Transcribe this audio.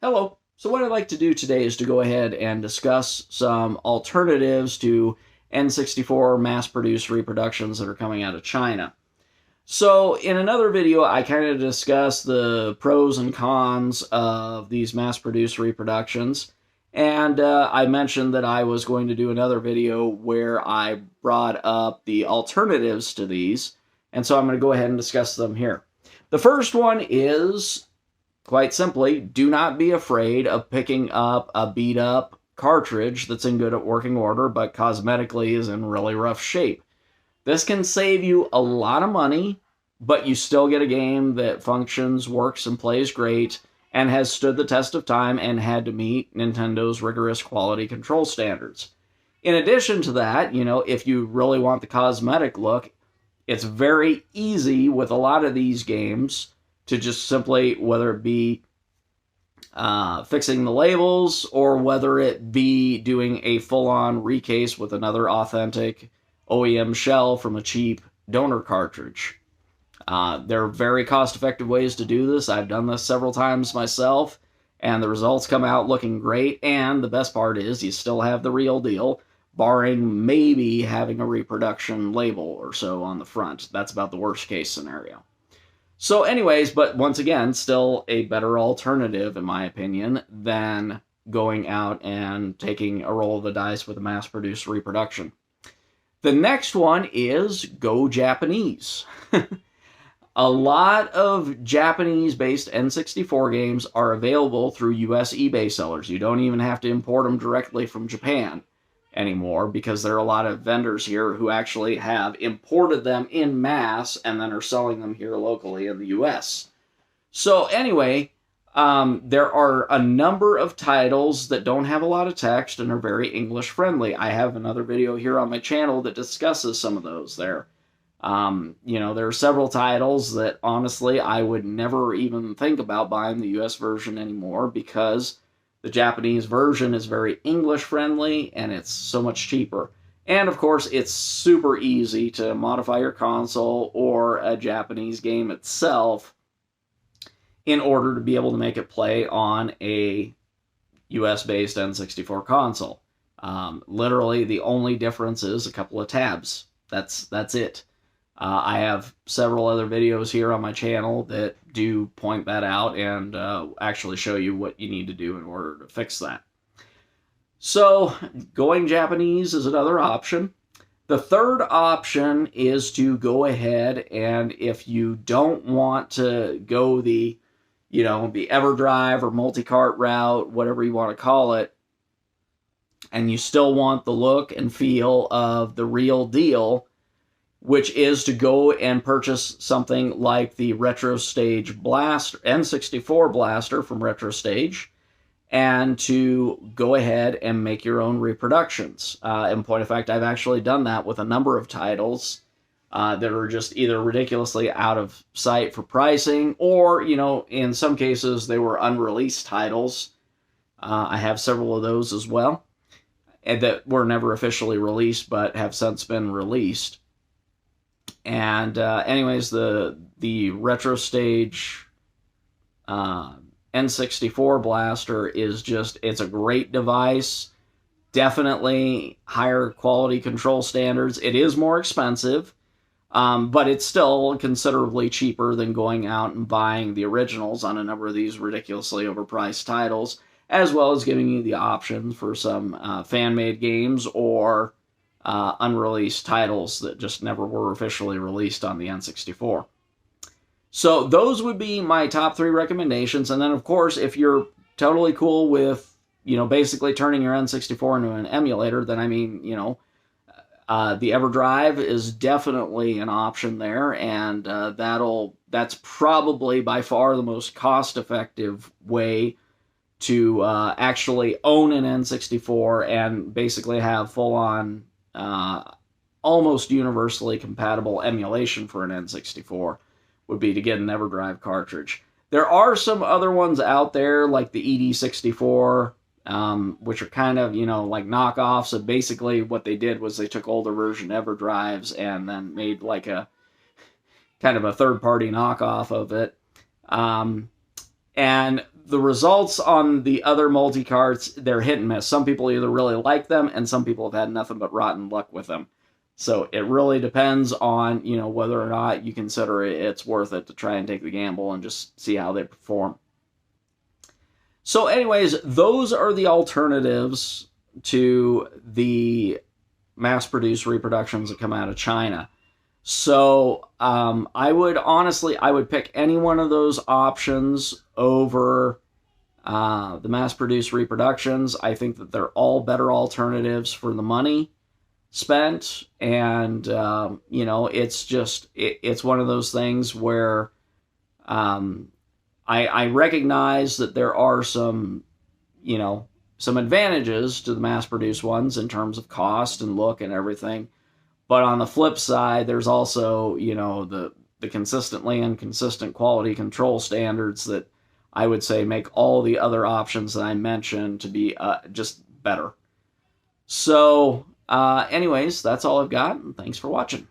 Hello. So what I'd like to do today is to go ahead and discuss some alternatives to N64 mass-produced reproductions that are coming out of China. So in another video, I kind of discussed the pros and cons of these mass-produced reproductions, and I mentioned that I was going to do another video where I brought up the alternatives to these, and so I'm going to go ahead and discuss them here. The first one is, quite simply, do not be afraid of picking up a beat-up cartridge that's in good working order, but cosmetically is in really rough shape. This can save you a lot of money, but you still get a game that functions, works, and plays great, and has stood the test of time and had to meet Nintendo's rigorous quality control standards. In addition to that, if you really want the cosmetic look, it's very easy with a lot of these games to just simply, whether it be fixing the labels or whether it be doing a full-on recase with another authentic OEM shell from a cheap donor cartridge. There are very cost-effective ways to do this. I've done this several times myself, and the results come out looking great, and the best part is you still have the real deal, barring maybe having a reproduction label or so on the front. That's about the worst-case scenario. So anyways, but once again, still a better alternative, in my opinion, than going out and taking a roll of the dice with a mass-produced reproduction. The next one is go Japanese. A lot of Japanese-based N64 games are available through US eBay sellers. You don't even have to import them directly from Japan anymore, because there are a lot of vendors here who actually have imported them in mass and then are selling them here locally in the US. So anyway, there are a number of titles that don't have a lot of text and are very English friendly. I have another video here on my channel that discusses some of those there. There are several titles that honestly I would never even think about buying the US version anymore, because the Japanese version is very English friendly and it's so much cheaper. And of course, it's super easy to modify your console or a Japanese game itself in order to be able to make it play on a US-based N64 console. Literally, the only difference is a couple of tabs. That's it. I have several other videos here on my channel that do point that out and actually show you what you need to do in order to fix that. So, going Japanese is another option. The third option is to go ahead and, if you don't want to go the EverDrive or multi-cart route, whatever you want to call it, and you still want the look and feel of the real deal, which is to go and purchase something like the Retrostage Blaster, N64 Blaster from Retrostage, and to go ahead and make your own reproductions. In point of fact, I've actually done that with a number of titles that are just either ridiculously out of sight for pricing, or, in some cases, they were unreleased titles. I have several of those as well, and that were never officially released, but have since been released. And anyways, the Retrostage N64 Blaster is it's a great device. Definitely higher quality control standards. It is more expensive, but it's still considerably cheaper than going out and buying the originals on a number of these ridiculously overpriced titles, as well as giving you the option for some fan-made games or unreleased titles that just never were officially released on the N64. So those would be my top 3 recommendations. And then, of course, if you're totally cool with, basically turning your N64 into an emulator, then, the EverDrive is definitely an option there. And that's probably by far the most cost-effective way to actually own an N64 and basically have full-on almost universally compatible emulation for an N64, would be to get an EverDrive cartridge. There are some other ones out there, like the ED64, which are kind of, like knockoffs. So basically what they did was they took older version EverDrives and then made like a kind of a third-party knockoff of it. And the results on the other multi-carts, they're hit and miss. Some people either really like them, and some people have had nothing but rotten luck with them. So it really depends on, you know, whether or not you consider it's worth it to try and take the gamble and just see how they perform. So anyways, those are the alternatives to the mass-produced reproductions that come out of China. So I would pick any one of those options over the mass-produced reproductions. I think that they're all better alternatives for the money spent, and you know, it's one of those things where I recognize that there are some, you know, some advantages to the mass-produced ones in terms of cost and look and everything. But on the flip side, there's also, you know, the consistently inconsistent quality control standards that I would say make all the other options that I mentioned to be just better. So, anyways, that's all I've got, and thanks for watching.